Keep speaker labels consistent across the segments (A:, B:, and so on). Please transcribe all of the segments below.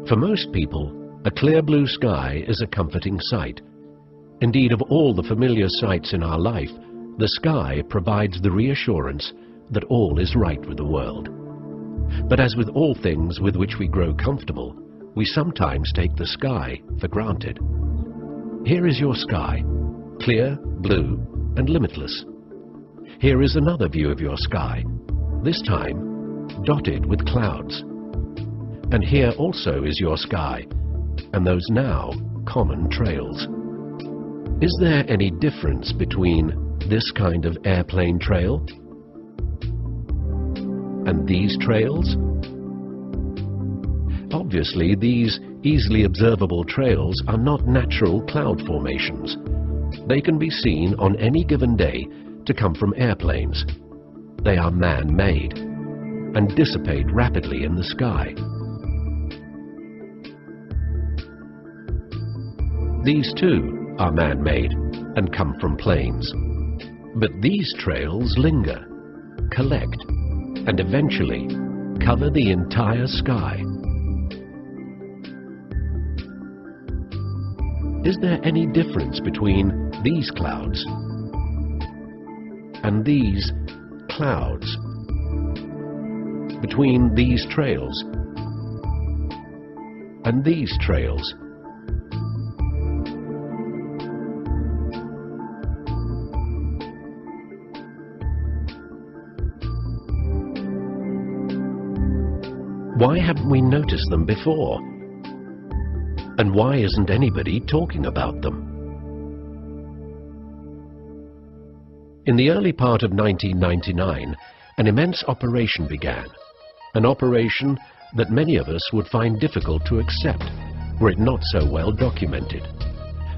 A: For most people, a clear blue sky is a comforting sight. Indeed, of all the familiar sights in our life, the sky provides the reassurance that all is right with the world. But as with all things with which we grow comfortable, we sometimes take the sky for granted. Here is your sky, clear, blue, and limitless. Here is another view of your sky, this time dotted with clouds. And here also is your sky, and those now common trails. Is there any difference between this kind of airplane trail and these trails? Obviously, these easily observable trails are not natural cloud formations. They can be seen on any given day to come from airplanes. They are man-made and dissipate rapidly in the sky. These too are man-made and come from planes. But these trails linger, collect, and eventually cover the entire sky. Is there any difference between these clouds and these clouds? Between these trails and these trails? Why haven't we noticed them before? And why isn't anybody talking about them? In the early part of 1999, an immense operation began. An operation that many of us would find difficult to accept were it not so well documented.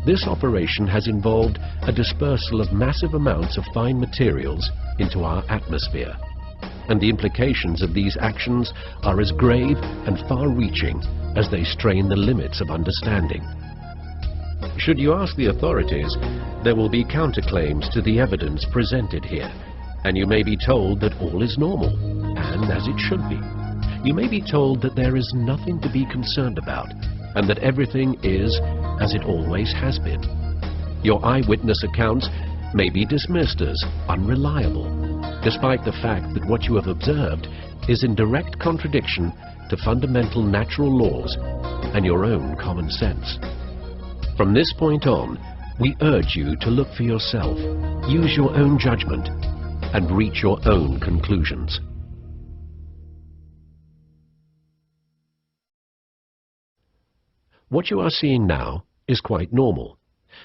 A: This operation has involved a dispersal of massive amounts of fine materials into our atmosphere. And the implications of these actions are as grave and far-reaching as they strain the limits of understanding. Should you ask the authorities, there will be counterclaims to the evidence presented here, and you may be told that all is normal, and as it should be. You may be told that there is nothing to be concerned about, and that everything is as it always has been. Your eyewitness accounts may be dismissed as unreliable, despite the fact that what you have observed is in direct contradiction to fundamental natural laws and your own common sense. From this point on, we urge you to look for yourself, use your own judgment, and reach your own conclusions. What you are seeing now is quite normal.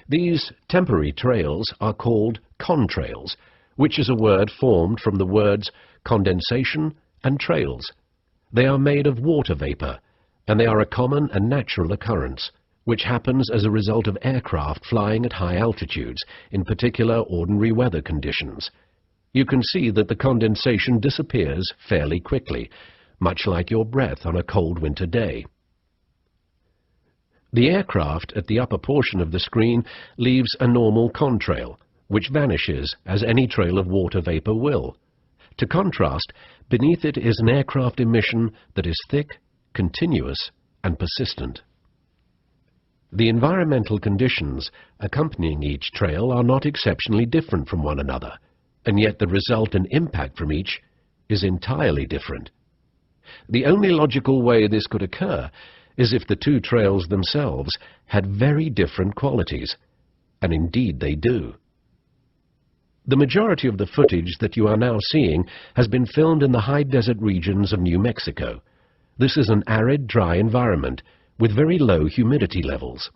A: These temporary trails are called contrails, which is a word formed from the words condensation and trails. They are made of water vapor, and they are a common and natural occurrence, which happens as a result of aircraft flying at high altitudes, in particular ordinary weather conditions. You can see that the condensation disappears fairly quickly, much like your breath on a cold winter day. The aircraft at the upper portion of the screen leaves a normal contrail, which vanishes as any trail of water vapor will. To contrast, beneath it is an aircraft emission that is thick, continuous, and persistent. The environmental conditions accompanying each trail are not exceptionally different from one another, and yet the result and impact from each is entirely different. The only logical way this could occur is if the two trails themselves had very different qualities, and indeed they do. The majority of the footage that you are now seeing has been filmed in the high desert regions of New Mexico. This is an arid, dry environment with very low humidity levels.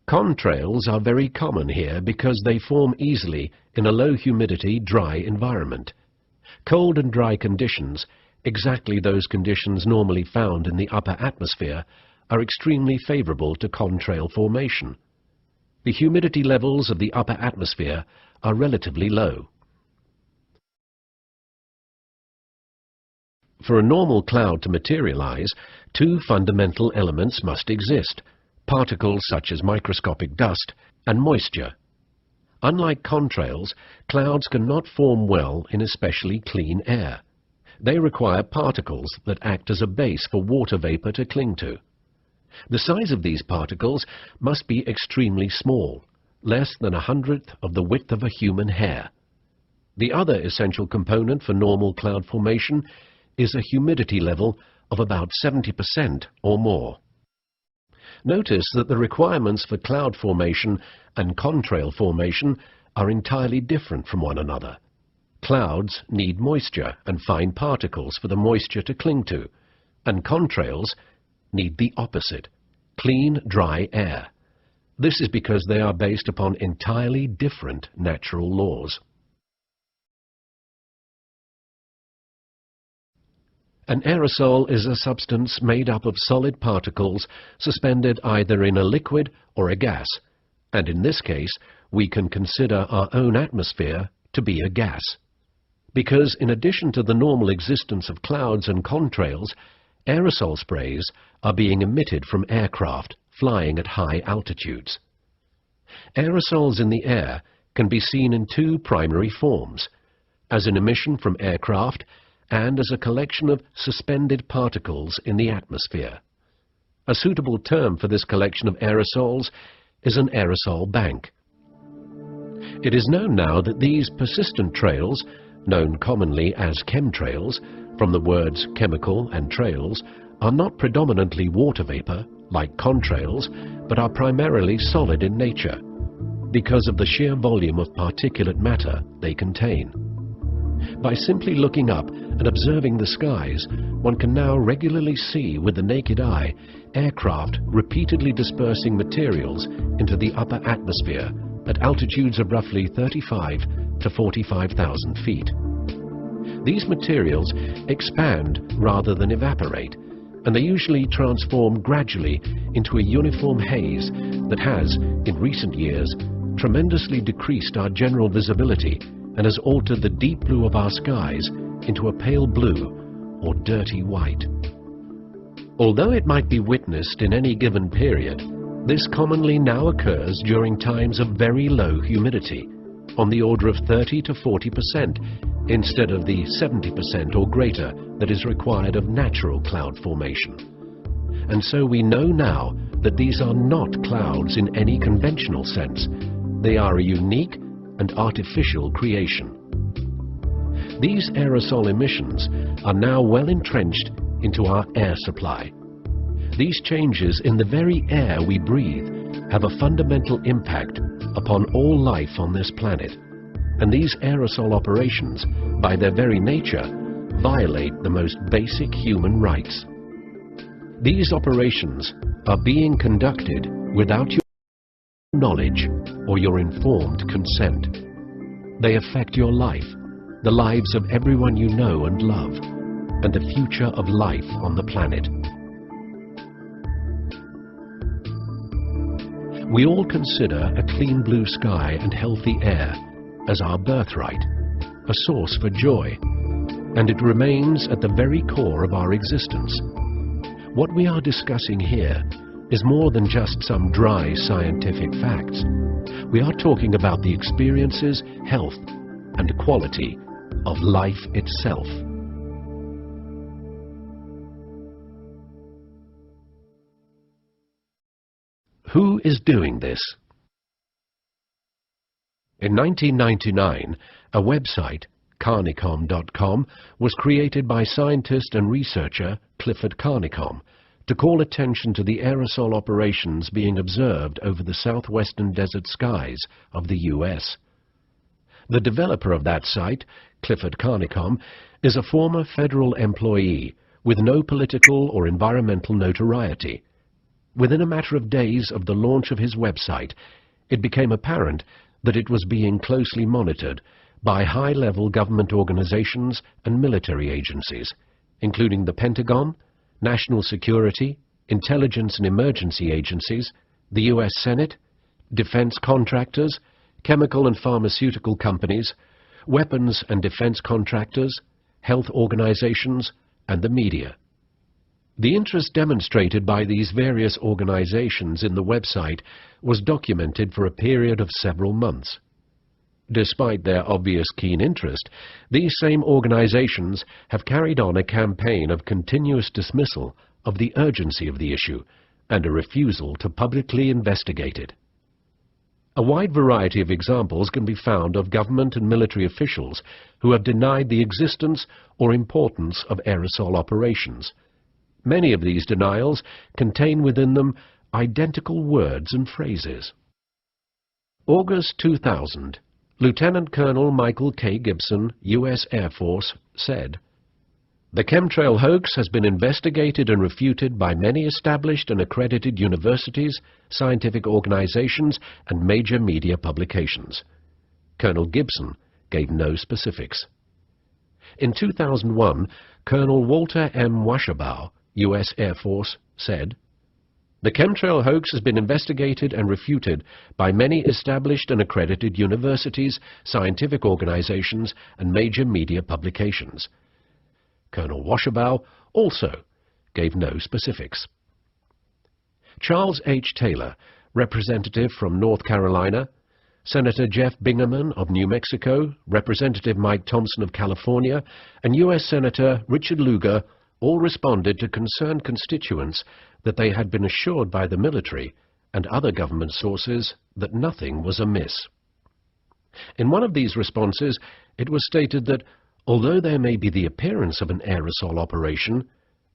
A: Contrails are very common here because they form easily in a low humidity, dry environment. Cold and dry conditions, exactly those conditions normally found in the upper atmosphere, are extremely favorable to contrail formation. The humidity levels of the upper atmosphere are relatively low. For a normal cloud to materialize, two fundamental elements must exist: particles such as microscopic dust and moisture. Unlike contrails, clouds cannot form well in especially clean air. They require particles that act as a base for water vapor to cling to. The size of these particles must be extremely small, less than 1/100th of the width of a human hair. The other essential component for normal cloud formation is a humidity level of about 70% or more. Notice that the requirements for cloud formation and contrail formation are entirely different from one another. Clouds need moisture and fine particles for the moisture to cling to, and contrails need the opposite, clean, dry air. This is because they are based upon entirely different natural laws. An aerosol is a substance made up of solid particles suspended either in a liquid or a gas, and in this case we can consider our own atmosphere to be a gas. Because in addition to the normal existence of clouds and contrails, aerosol sprays are being emitted from aircraft flying at high altitudes. Aerosols in the air can be seen in two primary forms: as an emission from aircraft and as a collection of suspended particles in the atmosphere. A suitable term for this collection of aerosols is an aerosol bank. It is known now that these persistent trails, known commonly as chemtrails, from the words chemical and trails, are not predominantly water vapor, like contrails, but are primarily solid in nature, because of the sheer volume of particulate matter they contain. By simply looking up and observing the skies, one can now regularly see with the naked eye aircraft repeatedly dispersing materials into the upper atmosphere at altitudes of roughly 35 to 45,000 feet. These materials expand rather than evaporate, and they usually transform gradually into a uniform haze that has, in recent years, tremendously decreased our general visibility and has altered the deep blue of our skies into a pale blue or dirty white. Although it might be witnessed in any given period, this commonly now occurs during times of very low humidity, on the order of 30 to 40%, instead of the 70% or greater that is required of natural cloud formation. And so we know now that these are not clouds in any conventional sense. They are a unique and artificial creation. These aerosol emissions are now well entrenched into our air supply. These changes in the very air we breathe have a fundamental impact upon all life on this planet, and these aerosol operations, by their very nature, violate the most basic human rights. These operations are being conducted without your knowledge or your informed consent. They affect your life, the lives of everyone you know and love, and the future of life on the planet. We all consider a clean blue sky and healthy air as our birthright, a source for joy, and it remains at the very core of our existence. What we are discussing here is more than just some dry scientific facts. We are talking about the experiences, health, and quality of life itself. Who is doing this? In 1999, a website, Carnicom.com, was created by scientist and researcher Clifford Carnicom to call attention to the aerosol operations being observed over the southwestern desert skies of the US. The developer of that site, Clifford Carnicom, is a former federal employee with no political or environmental notoriety. Within a matter of days of the launch of his website, it became apparent that it was being closely monitored by high-level government organizations and military agencies, including the Pentagon, National Security, Intelligence and Emergency Agencies, the U.S. Senate, defense contractors, chemical and pharmaceutical companies, weapons and defense contractors, health organizations, and the media. The interest demonstrated by these various organizations in the website was documented for a period of several months. Despite their obvious keen interest, these same organizations have carried on a campaign of continuous dismissal of the urgency of the issue and a refusal to publicly investigate it. A wide variety of examples can be found of government and military officials who have denied the existence or importance of aerosol operations. Many of these denials contain within them identical words and phrases. August 2000. Lieutenant Colonel Michael K. Gibson, U.S. Air Force, said, "The chemtrail hoax has been investigated and refuted by many established and accredited universities, scientific organizations, and major media publications." Colonel Gibson gave no specifics. In 2001, Colonel Walter M. Washabau, U.S. Air Force, said, "The chemtrail hoax has been investigated and refuted by many established and accredited universities, scientific organizations, and major media publications." Colonel Washabau also gave no specifics. Charles H. Taylor, representative from North Carolina, Senator Jeff Bingaman of New Mexico, Representative Mike Thompson of California, and U.S. Senator Richard Lugar all responded to concerned constituents that they had been assured by the military and other government sources that nothing was amiss. In one of these responses, it was stated that, although there may be the appearance of an aerosol operation,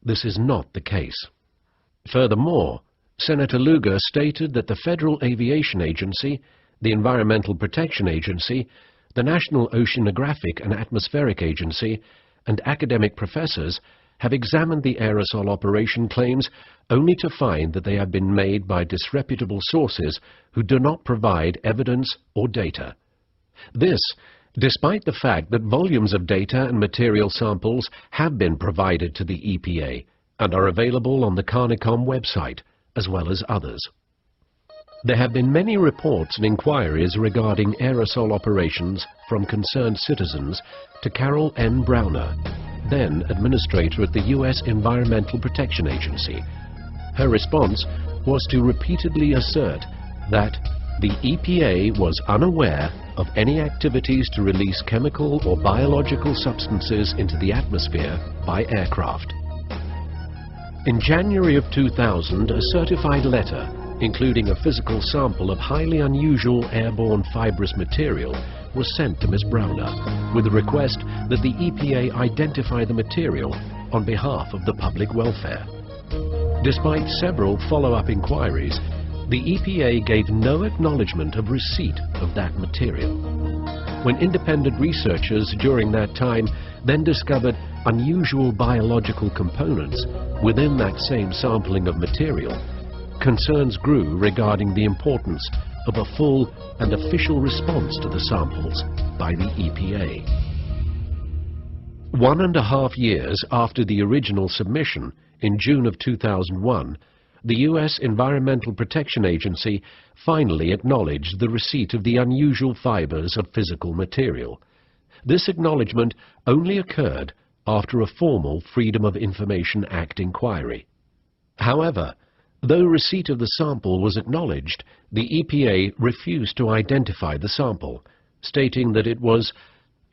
A: this is not the case. Furthermore, Senator Lugar stated that the Federal Aviation Agency, the Environmental Protection Agency, the National Oceanographic and Atmospheric Agency, and academic professors have examined the aerosol operation claims only to find that they have been made by disreputable sources who do not provide evidence or data. This, despite the fact that volumes of data and material samples have been provided to the EPA and are available on the Carnicom website, as well as others. There have been many reports and inquiries regarding aerosol operations from concerned citizens to Carol N. Browner, then administrator at the U.S. Environmental Protection Agency. Her response was to repeatedly assert that the EPA was unaware of any activities to release chemical or biological substances into the atmosphere by aircraft. In January of 2000, a certified letter, including a physical sample of highly unusual airborne fibrous material, was sent to Ms. Browner with a request that the EPA identify the material on behalf of the public welfare. Despite several follow-up inquiries, the EPA gave no acknowledgement of receipt of that material. When independent researchers during that time then discovered unusual biological components within that same sampling of material, concerns grew regarding the importance of a full and official response to the samples by the EPA. 1.5 years after the original submission, in June of 2001, the U.S. Environmental Protection Agency finally acknowledged the receipt of the unusual fibers of physical material. This acknowledgement only occurred after a formal Freedom of Information Act inquiry. However, though receipt of the sample was acknowledged, the EPA refused to identify the sample, stating that it was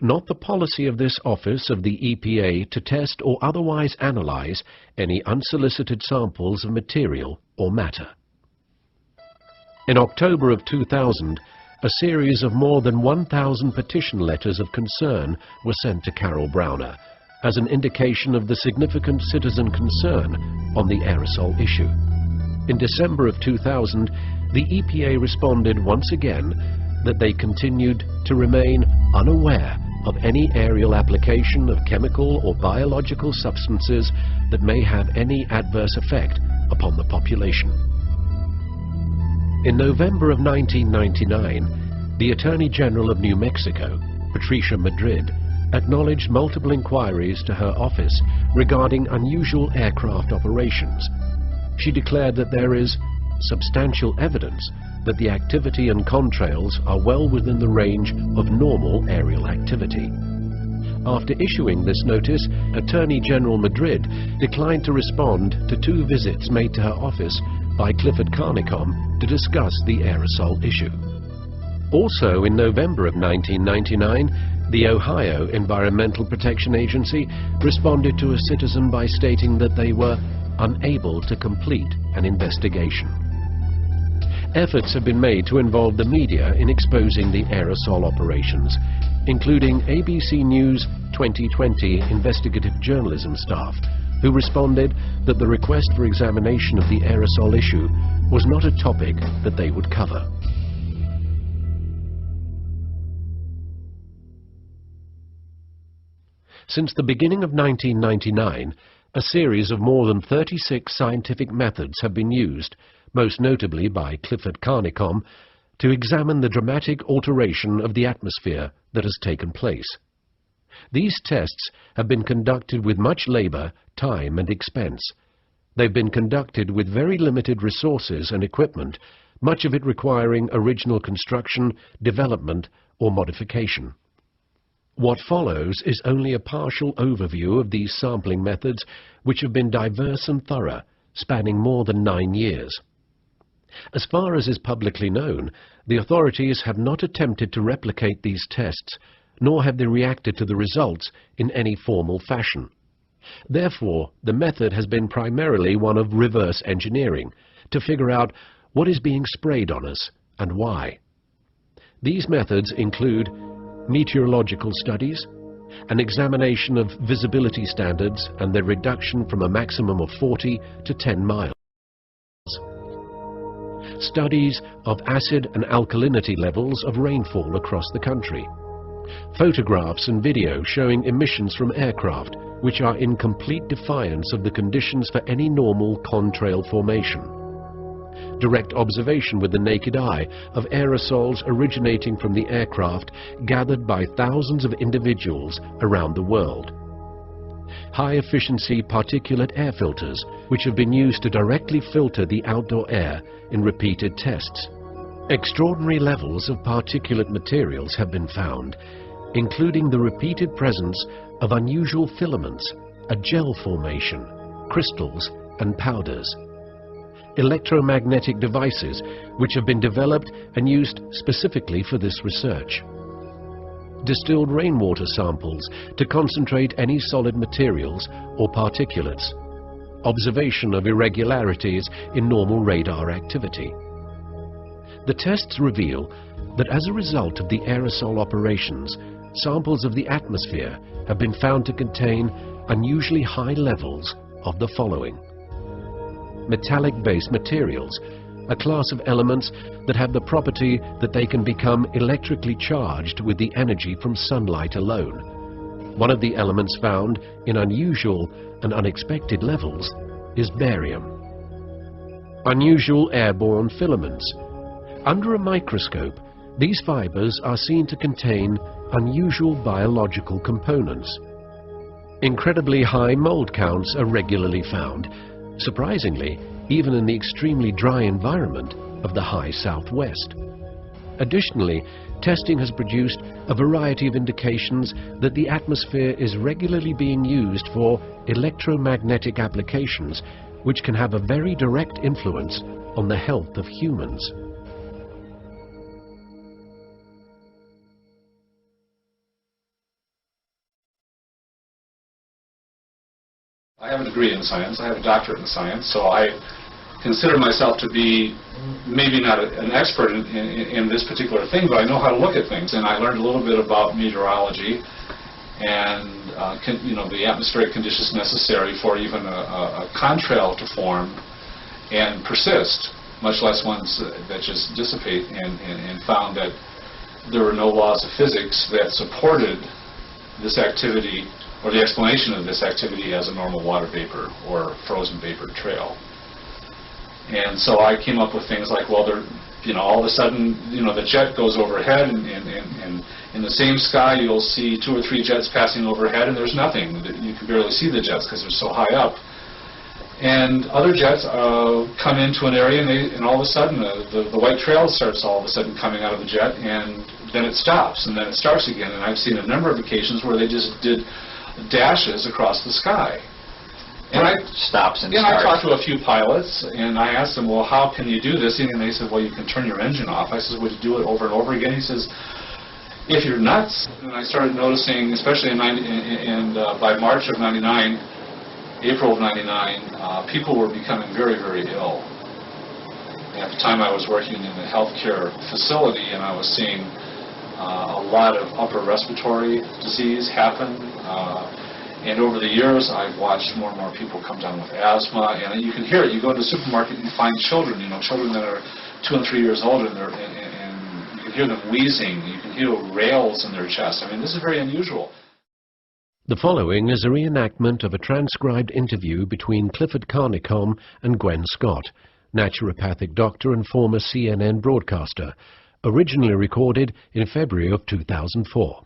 A: not the policy of this office of the EPA to test or otherwise analyze any unsolicited samples of material or matter. In October of 2000, a series of more than 1,000 petition letters of concern were sent to Carol Browner as an indication of the significant citizen concern on the aerosol issue. In December of 2000, the EPA responded once again that they continued to remain unaware of any aerial application of chemical or biological substances that may have any adverse effect upon the population. In November of 1999, the Attorney General of New Mexico, Patricia Madrid, acknowledged multiple inquiries to her office regarding unusual aircraft operations. She declared that there is substantial evidence that the activity and contrails are well within the range of normal aerial activity. After issuing this notice, Attorney General Madrid declined to respond to 2 visits made to her office by Clifford Carnicom to discuss the aerosol issue. Also in November of 1999, the Ohio Environmental Protection Agency responded to a citizen by stating that they were unable to complete an investigation. Efforts have been made to involve the media in exposing the aerosol operations, including ABC News 2020 investigative journalism staff, who responded that the request for examination of the aerosol issue was not a topic that they would cover. Since the beginning of 1999, a series of more than 36 scientific methods have been used, most notably by Clifford Carnicom, to examine the dramatic alteration of the atmosphere that has taken place. These tests have been conducted with much labor, time and expense. They've been conducted with very limited resources and equipment, much of it requiring original construction, development or modification. What follows is only a partial overview of these sampling methods, which have been diverse and thorough, spanning more than 9 years. As far as is publicly known, the authorities have not attempted to replicate these tests, nor have they reacted to the results in any formal fashion. Therefore, the method has been primarily one of reverse engineering, to figure out what is being sprayed on us and why. These methods include meteorological studies, an examination of visibility standards and their reduction from a maximum of 40 to 10 miles, studies of acid and alkalinity levels of rainfall across the country, photographs and video showing emissions from aircraft which are in complete defiance of the conditions for any normal contrail formation, direct observation with the naked eye of aerosols originating from the aircraft gathered by thousands of individuals around the world, high-efficiency particulate air filters which have been used to directly filter the outdoor air in repeated tests. Extraordinary levels of particulate materials have been found, including the repeated presence of unusual filaments, a gel formation, crystals and powders. Electromagnetic devices which have been developed and used specifically for this research. Distilled rainwater samples to concentrate any solid materials or particulates. Observation of irregularities in normal radar activity. The tests reveal that as a result of the aerosol operations, samples of the atmosphere have been found to contain unusually high levels of the following: metallic-based materials, a class of elements that have the property that they can become electrically charged with the energy from sunlight alone. One of the elements found in unusual and unexpected levels is barium. Unusual airborne filaments. Under a microscope, these fibers are seen to contain unusual biological components. Incredibly high mold counts are regularly found, surprisingly, even in the extremely dry environment of the high southwest. Additionally, testing has produced a variety of indications that the atmosphere is regularly being used for electromagnetic applications, which can have a very direct influence on the health of humans.
B: I have a degree in science. I have a doctorate in science, so I consider myself to be maybe not an expert in this particular thing, but I know how to look at things. And I learned a little bit about meteorology and the atmospheric conditions necessary for even a contrail to form and persist, much less ones that just dissipate, and found that there were no laws of physics that supported this activity or the explanation of this activity as a normal water vapor or frozen vapor trail. And so I came up with things like, well, all of a sudden, the jet goes overhead, and in the same sky you'll see 2 or 3 jets passing overhead, and there's nothing. You can barely see the jets because they're so high up. And other jets come into an area, and all of a sudden the white trail starts all of a sudden coming out of the jet, and then it stops, and then it starts again. And I've seen a number of occasions where they just did dashes across the sky. And I
C: stops and
B: I
C: starts.
B: talked to a few pilots, and I asked them, well, how can you do this? And they said, well, you can turn your engine off. I said, would you do it over and over again? He says, if you're nuts. And I started noticing, especially by March of '99, April of '99, people were becoming very, very ill. And at the time I was working in a healthcare facility, and I was seeing a lot of upper respiratory disease happen. And over the years, I've watched more and more people come down with asthma, and you can hear it. You go to the supermarket and you find children, children that are 2 and 3 years old, and you can hear them wheezing. You can hear rails in their chest. I mean, this is very unusual.
A: The following is a reenactment of a transcribed interview between Clifford Carnicom and Gwen Scott, naturopathic doctor and former CNN broadcaster, originally recorded in February of 2004.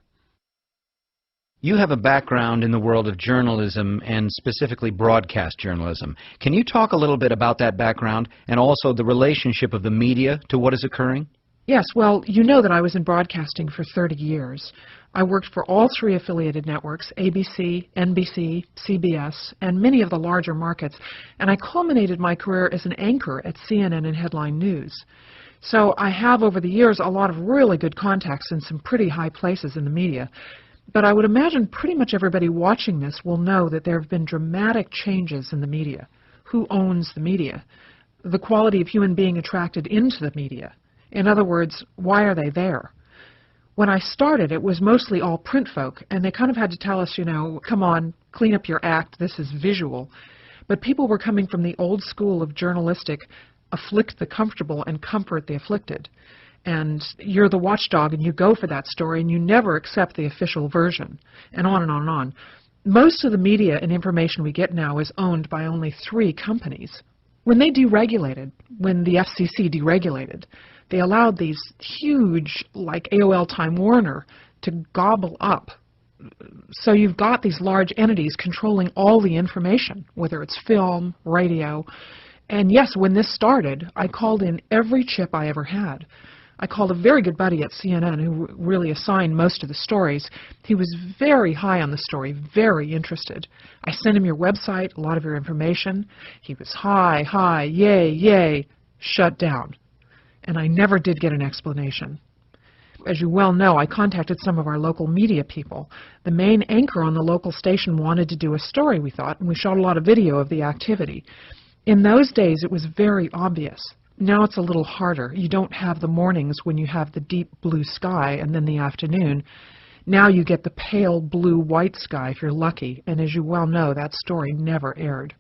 C: You have a background in the world of journalism and specifically broadcast journalism. Can you talk a little bit about that background and also the relationship of the media to what is occurring?
D: Yes, well, you know that I was in broadcasting for 30 years. I worked for all 3 affiliated networks, ABC, NBC, CBS, and many of the larger markets, and I culminated my career as an anchor at CNN and Headline News. So I have, over the years, a lot of really good contacts in some pretty high places in the media. But I would imagine pretty much everybody watching this will know that there have been dramatic changes in the media. Who owns the media? The quality of human being attracted into the media. In other words, why are they there? When I started, it was mostly all print folk, and they kind of had to tell us, come on, clean up your act, this is visual. But people were coming from the old school of journalistic, afflict the comfortable and comfort the afflicted. And you're the watchdog, and you go for that story, and you never accept the official version, and on and on and on. Most of the media and information we get now is owned by only 3 companies. When they deregulated, when the FCC deregulated, they allowed these huge, like AOL Time Warner, to gobble up. So you've got these large entities controlling all the information, whether it's film, radio. And yes, when this started, I called in every chip I ever had. I called a very good buddy at CNN who really assigned most of the stories. He was very high on the story, very interested. I sent him your website, a lot of your information. He was hi, yay, yay, shut down. And I never did get an explanation. As you well know, I contacted some of our local media people. The main anchor on the local station wanted to do a story, we thought, and we shot a lot of video of the activity. In those days, it was very obvious. Now it's a little harder. You don't have the mornings when you have the deep blue sky and then the afternoon. Now you get the pale blue-white sky if you're lucky, and as you well know, that story never aired.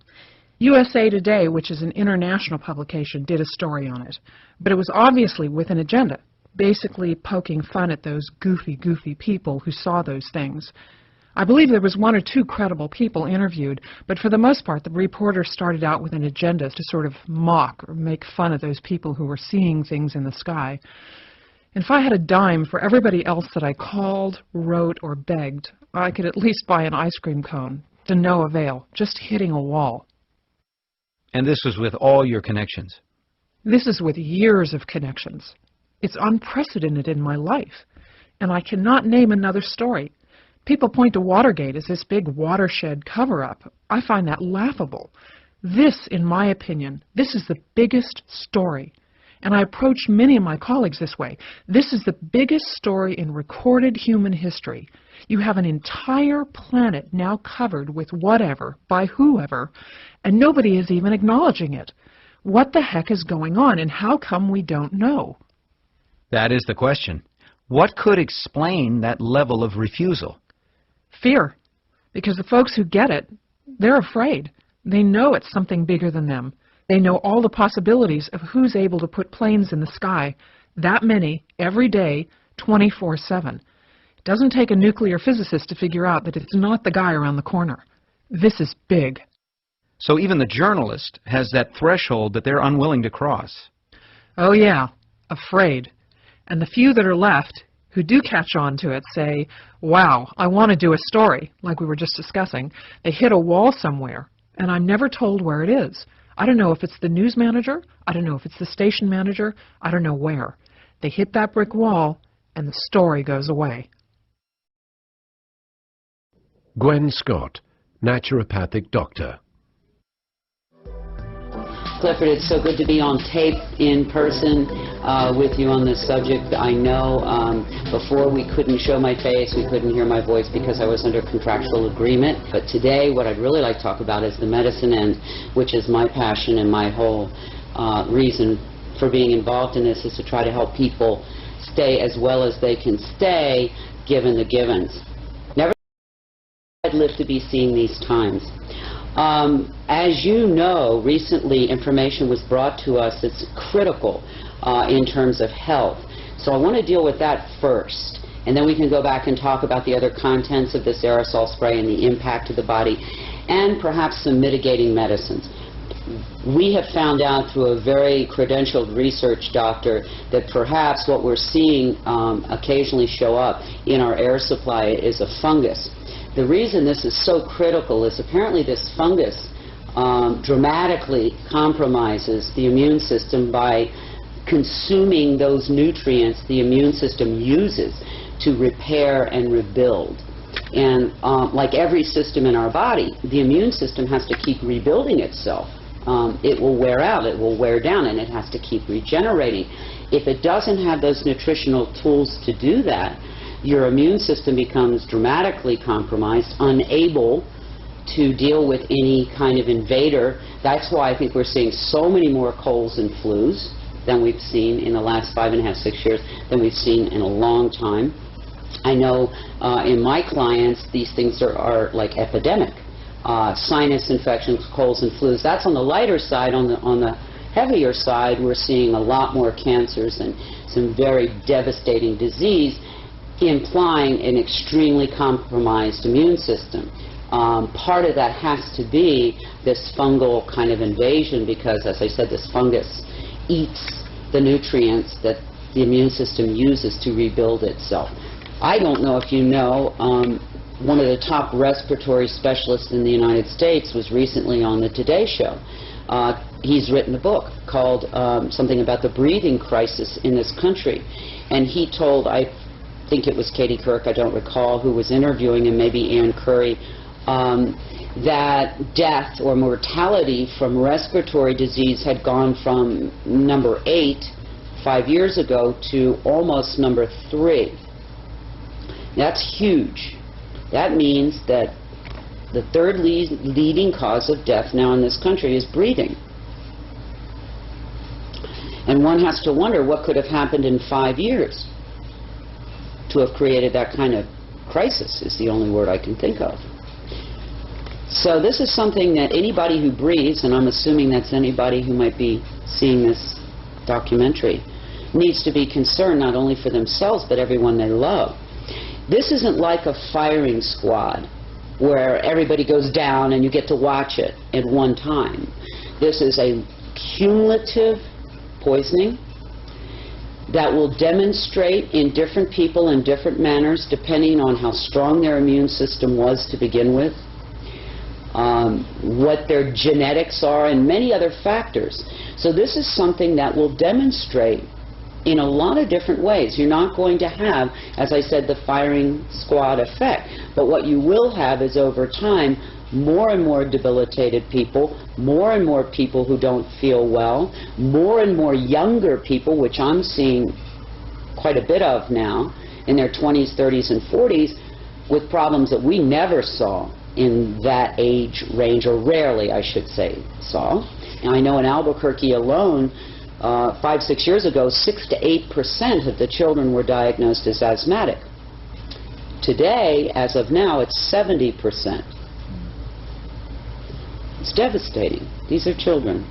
D: USA Today, which is an international publication, did a story on it, but it was obviously with an agenda, basically poking fun at those goofy people who saw those things. I believe there was 1 or 2 credible people interviewed, but for the most part, the reporters started out with an agenda to sort of mock or make fun of those people who were seeing things in the sky. And if I had a dime for everybody else that I called, wrote, or begged, I could at least buy an ice cream cone, to no avail, just hitting a wall.
C: And this was with all your connections?
D: This is with years of connections. It's unprecedented in my life, and I cannot name another story. People point to Watergate as this big watershed cover-up. I find that laughable. This, in my opinion, this is the biggest story. And I approach many of my colleagues this way. This is the biggest story in recorded human history. You have an entire planet now covered with whatever, by whoever, and nobody is even acknowledging it. What the heck is going on, and how come we don't know?
C: That is the question. What could explain that level of refusal?
D: Fear. Because the folks who get it, they're afraid. They know it's something bigger than them. They know all the possibilities of who's able to put planes in the sky, that many, every day, 24/7. It doesn't take a nuclear physicist to figure out that it's not the guy around the corner. This is big.
C: So even the journalist has that threshold that they're unwilling to cross.
D: Oh yeah, afraid. And the few that are left who do catch on to it say, wow, I want to do a story, like we were just discussing. They hit a wall somewhere, and I'm never told where it is. I don't know if it's the news manager, I don't know if it's the station manager, I don't know where. They hit that brick wall, and the story goes away.
A: Gwen Scott, naturopathic doctor.
E: Clifford, it's so good to be on tape in person with you on this subject. I know before we couldn't show my face, we couldn't hear my voice because I was under contractual agreement. But today, what I'd really like to talk about is the medicine end, which is my passion and my whole reason for being involved in this is to try to help people stay as well as they can stay given the givens. Never I'd live to be seeing these times. As you know, recently information was brought to us that's critical in terms of health. So I want to deal with that first, and then we can go back and talk about the other contents of this aerosol spray and the impact to the body, and perhaps some mitigating medicines. We have found out through a very credentialed research doctor that perhaps what we're seeing occasionally show up in our air supply is a fungus. The reason this is so critical is apparently this fungus dramatically compromises the immune system by consuming those nutrients the immune system uses to repair and rebuild. And like every system in our body, the immune system has to keep rebuilding itself. It will wear out, it will wear down, and it has to keep regenerating. If it doesn't have those nutritional tools to do that, your immune system becomes dramatically compromised, unable to deal with any kind of invader. That's why I think we're seeing so many more colds and flus than we've seen in the last 5.5, 6 years, than we've seen in a long time. I know in my clients, these things are like epidemic. Sinus infections, colds and flus, that's on the lighter side. On the heavier side, we're seeing a lot more cancers and some very devastating disease, implying an extremely compromised immune system. Part of that has to be this fungal kind of invasion because, as I said, this fungus eats the nutrients that the immune system uses to rebuild itself. I don't know if you know, one of the top respiratory specialists in the United States was recently on the Today Show. He's written a book called something about the breathing crisis in this country. And he told, I think it was Katie Kirk, I don't recall, who was interviewing him, maybe Ann Curry, that death or mortality from respiratory disease had gone from number 8 5 years ago to almost number 3. That's huge. That means that the third leading cause of death now in this country is breathing. And one has to wonder what could have happened in 5 years to have created that kind of crisis, is the only word I can think of. So this is something that anybody who breathes, and I'm assuming that's anybody who might be seeing this documentary, needs to be concerned not only for themselves but everyone they love. This isn't like a firing squad where everybody goes down and you get to watch it at one time. This is a cumulative poisoning that will demonstrate in different people in different manners depending on how strong their immune system was to begin with, what their genetics are, and many other factors. So this is something that will demonstrate in a lot of different ways. You're not going to have, as I said, the firing squad effect, but what you will have is over time more and more debilitated people, more and more people who don't feel well, more and more younger people, which I'm seeing quite a bit of now, in their 20s, 30s, and 40s, with problems that we never saw in that age range, or rarely, I should say, saw. And I know in Albuquerque alone, 5, 6 years ago, 6 to 8% of the children were diagnosed as asthmatic. Today, as of now, it's 70%. It's devastating. These are children.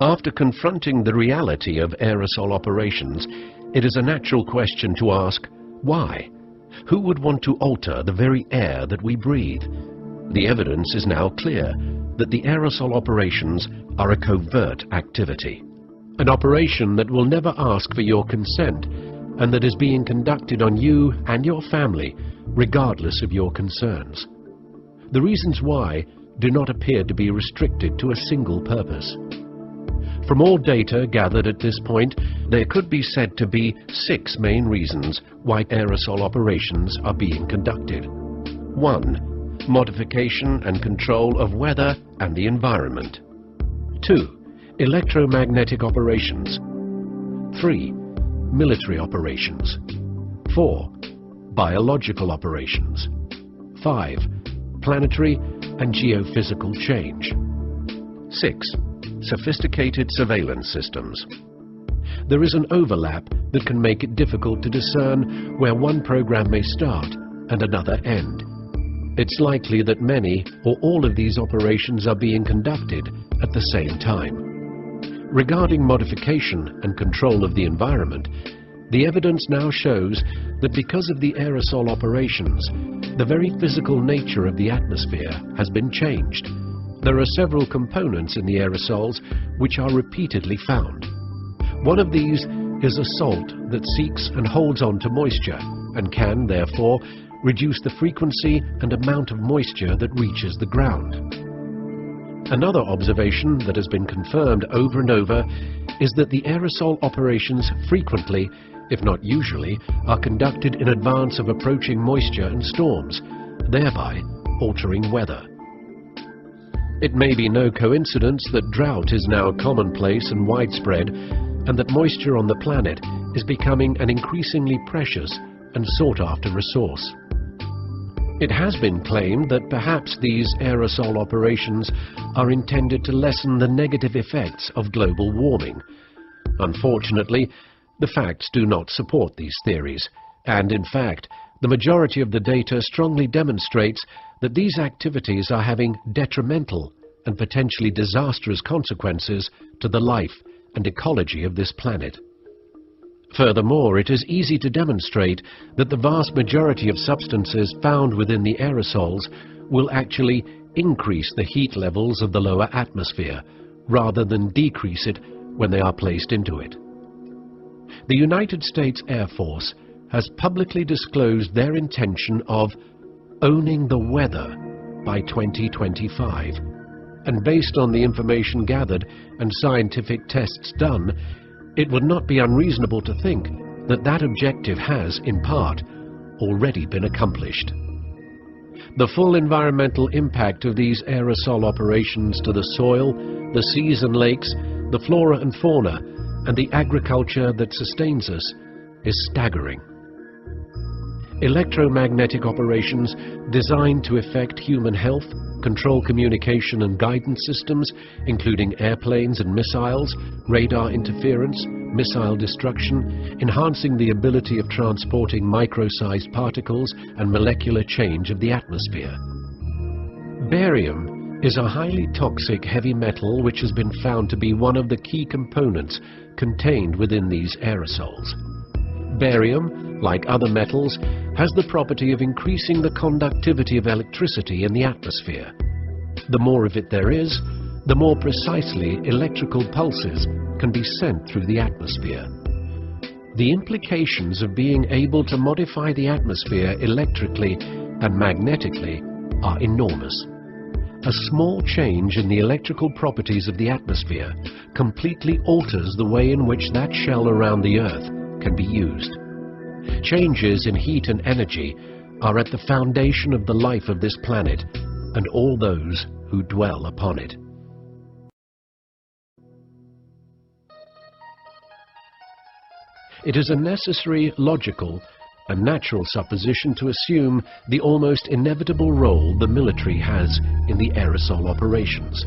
A: After confronting the reality of aerosol operations, it is a natural question to ask, why? Who would want to alter the very air that we breathe? The evidence is now clear that the aerosol operations are a covert activity, an operation that will never ask for your consent and that is being conducted on you and your family regardless of your concerns. The reasons why do not appear to be restricted to a single purpose. From all data gathered at this point, there could be said to be 6 main reasons why aerosol operations are being conducted. 1. Modification and control of weather and the environment. 2. Electromagnetic operations. 3. Military operations. 4. Biological operations. 5. Planetary and geophysical change. 6. Sophisticated surveillance systems. There is an overlap that can make it difficult to discern where one program may start and another end. It's likely that many or all of these operations are being conducted at the same time. Regarding modification and control of the environment, the evidence now shows that because of the aerosol operations, the very physical nature of the atmosphere has been changed. There are several components in the aerosols which are repeatedly found. One of these is a salt that seeks and holds on to moisture and can, therefore, reduce the frequency and amount of moisture that reaches the ground. Another observation that has been confirmed over and over is that the aerosol operations frequently, if not usually, are conducted in advance of approaching moisture and storms, thereby altering weather. It may be no coincidence that drought is now commonplace and widespread, and that moisture on the planet is becoming an increasingly precious and sought-after resource. It has been claimed that perhaps these aerosol operations are intended to lessen the negative effects of global warming. Unfortunately, the facts do not support these theories, and in fact, the majority of the data strongly demonstrates that these activities are having detrimental and potentially disastrous consequences to the life and ecology of this planet. Furthermore, it is easy to demonstrate that the vast majority of substances found within the aerosols will actually increase the heat levels of the lower atmosphere, rather than decrease it when they are placed into it. The United States Air Force has publicly disclosed their intention of owning the weather by 2025, and based on the information gathered and scientific tests done, it would not be unreasonable to think that that objective has, in part, already been accomplished. The full environmental impact of these aerosol operations to the soil, the seas and lakes, the flora and fauna, and the agriculture that sustains us is staggering. Electromagnetic operations designed to affect human health, control communication and guidance systems, including airplanes and missiles, radar interference, missile destruction, enhancing the ability of transporting micro-sized particles and molecular change of the atmosphere. Barium is a highly toxic heavy metal which has been found to be one of the key components contained within these aerosols. Barium, like other metals, has the property of increasing the conductivity of electricity in the atmosphere. The more of it there is, the more precisely electrical pulses can be sent through the atmosphere. The implications of being able to modify the atmosphere electrically and magnetically are enormous. A small change in the electrical properties of the atmosphere completely alters the way in which that shell around the Earth can be used. Changes in heat and energy are at the foundation of the life of this planet and all those who dwell upon it. It is a necessary, logical, and natural supposition to assume the almost inevitable role the military has in the aerosol operations.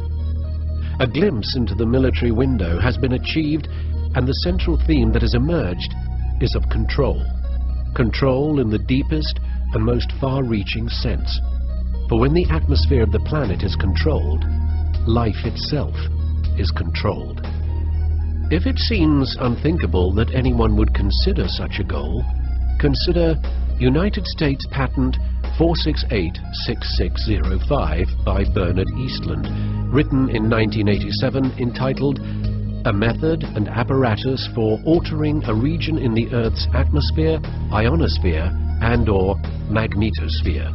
A: A glimpse into the military window has been achieved, and the central theme that has emerged is of control. Control in the deepest and most far-reaching sense. For when the atmosphere of the planet is controlled, life itself is controlled. If it seems unthinkable that anyone would consider such a goal, consider United States Patent 4686605 by Bernard Eastland, written in 1987, entitled A Method and Apparatus for Altering a Region in the Earth's Atmosphere, Ionosphere, and/or Magnetosphere.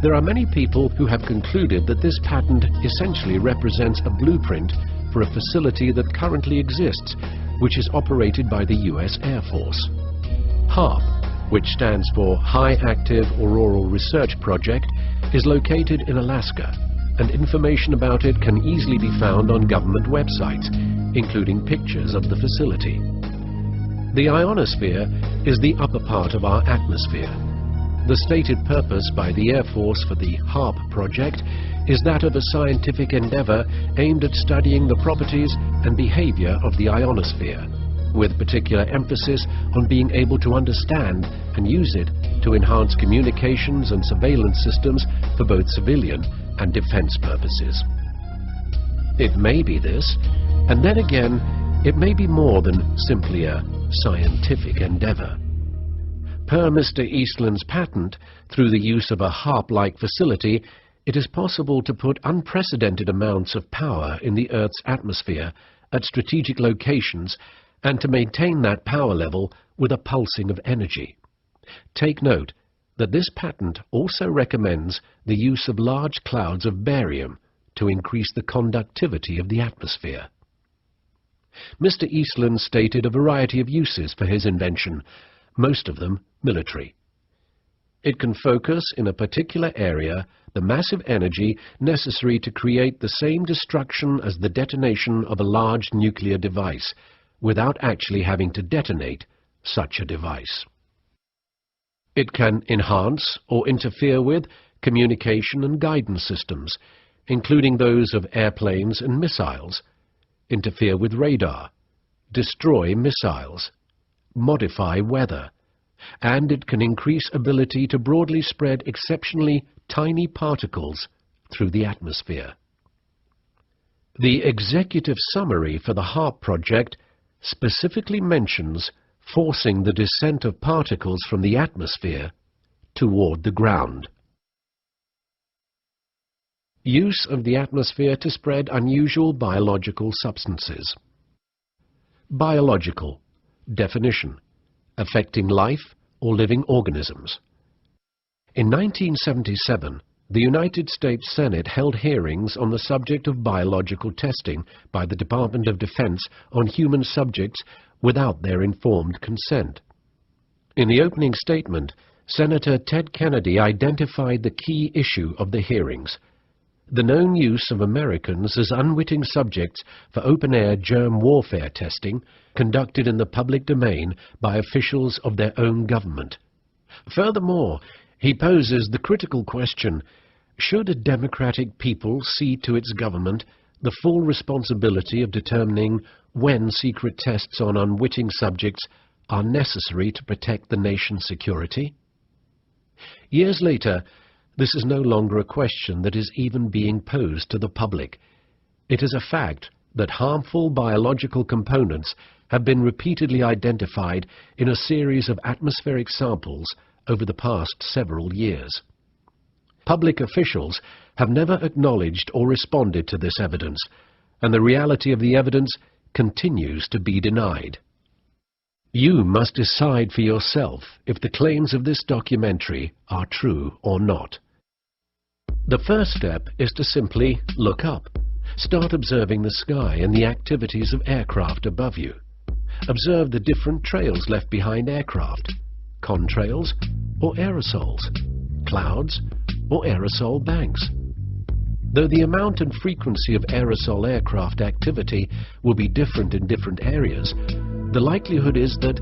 A: There are many people who have concluded that this patent essentially represents a blueprint for a facility that currently exists, which is operated by the US Air Force. HAARP, which stands for High Active Auroral Research Project, is located in Alaska, and information about it can easily be found on government websites, including pictures of the facility. The ionosphere is the upper part of our atmosphere. The stated purpose by the Air Force for the HARP project is that of a scientific endeavor aimed at studying the properties and behavior of the ionosphere, with particular emphasis on being able to understand and use it to enhance communications and surveillance systems for both civilian and defense purposes. It may be this, and then again, it may be more than simply a scientific endeavor. Per Mr. Eastland's patent, through the use of a HARP-like facility, it is possible to put unprecedented amounts of power in the Earth's atmosphere at strategic locations and to maintain that power level with a pulsing of energy. Take note that this patent also recommends the use of large clouds of barium to increase the conductivity of the atmosphere. Mr. Eastland stated a variety of uses for his invention, most of them military. It can focus in a particular area the massive energy necessary to create the same destruction as the detonation of a large nuclear device, without actually having to detonate such a device. It can enhance or interfere with communication and guidance systems, including those of airplanes and missiles, interfere with radar, destroy missiles, modify weather, and it can increase ability to broadly spread exceptionally tiny particles through the atmosphere. The executive summary for the HARP project specifically mentions forcing the descent of particles from the atmosphere toward the ground. Use of the atmosphere to spread unusual biological substances. Biological. Definition: affecting life or living organisms. In 1977, the United States Senate held hearings on the subject of biological testing by the Department of Defense on human subjects without their informed consent. In the opening statement, Senator Ted Kennedy identified the key issue of the hearings: the known use of Americans as unwitting subjects for open-air germ warfare testing conducted in the public domain by officials of their own government. Furthermore, he poses the critical question: should a democratic people cede to its government the full responsibility of determining when secret tests on unwitting subjects are necessary to protect the nation's security? Years later, this is no longer a question that is even being posed to the public. It is a fact that harmful biological components have been repeatedly identified in a series of atmospheric samples over the past several years. Public officials have never acknowledged or responded to this evidence, and the reality of the evidence continues to be denied. You must decide for yourself if the claims of this documentary are true or not. The first step is to simply look up. Start observing the sky and the activities of aircraft above you. Observe the different trails left behind aircraft: contrails or aerosols, clouds or aerosol banks. Though the amount and frequency of aerosol aircraft activity will be different in different areas, the likelihood is that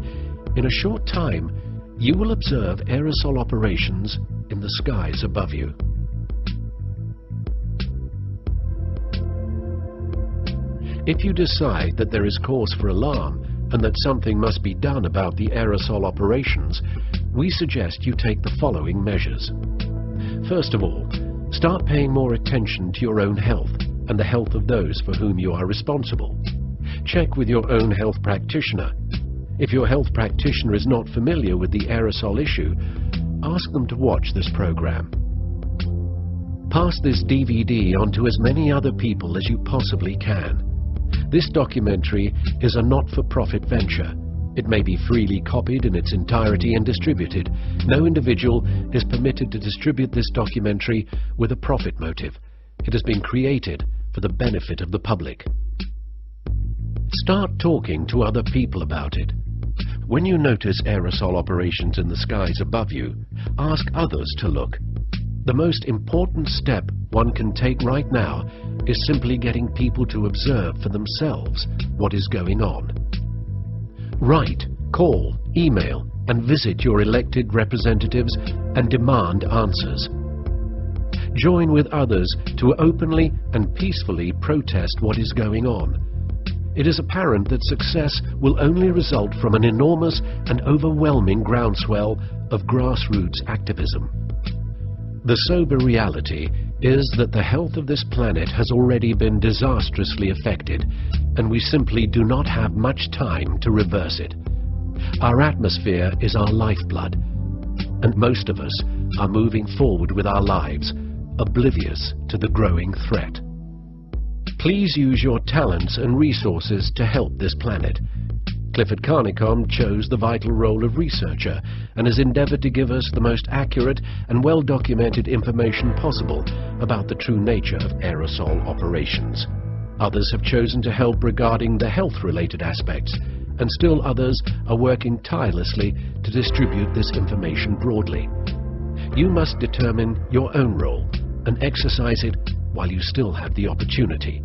A: in a short time you will observe aerosol operations in the skies above you. If you decide that there is cause for alarm and that something must be done about the aerosol operations, we suggest you take the following measures. First of all, start paying more attention to your own health and the health of those for whom you are responsible. Check with your own health practitioner. If your health practitioner is not familiar with the aerosol issue, ask them to watch this program. Pass this DVD on to as many other people as you possibly can. This documentary is a not-for-profit venture. It may be freely copied in its entirety and distributed. No individual is permitted to distribute this documentary with a profit motive. It has been created for the benefit of the public. Start talking to other people about it. When you notice aerosol operations in the skies above you, ask others to look. The most important step one can take right now is simply getting people to observe for themselves what is going on. Write, call, email, and visit your elected representatives and demand answers. Join with others to openly and peacefully protest what is going on. It is apparent that success will only result from an enormous and overwhelming groundswell of grassroots activism. The sober reality is that the health of this planet has already been disastrously affected, and we simply do not have much time to reverse it. Our atmosphere is our lifeblood, and most of us are moving forward with our lives, oblivious to the growing threat. Please use your talents and resources to help this planet. Clifford Carnicom chose the vital role of researcher and has endeavored to give us the most accurate and well-documented information possible about the true nature of aerosol operations. Others have chosen to help regarding the health-related aspects, and still others are working tirelessly to distribute this information broadly. You must determine your own role and exercise it while you still have the opportunity.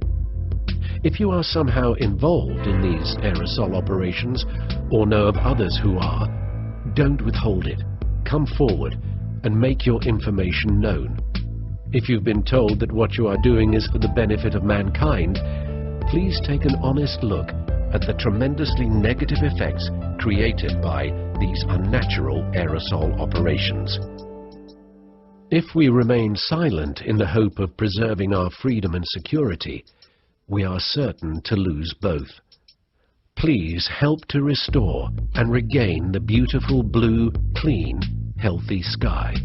A: If you are somehow involved in these aerosol operations or know of others who are, don't withhold it. Come forward and make your information known. If you've been told that what you are doing is for the benefit of mankind, please take an honest look at the tremendously negative effects created by these unnatural aerosol operations. If we remain silent in the hope of preserving our freedom and security, we are certain to lose both. Please help to restore and regain the beautiful blue, clean, healthy sky.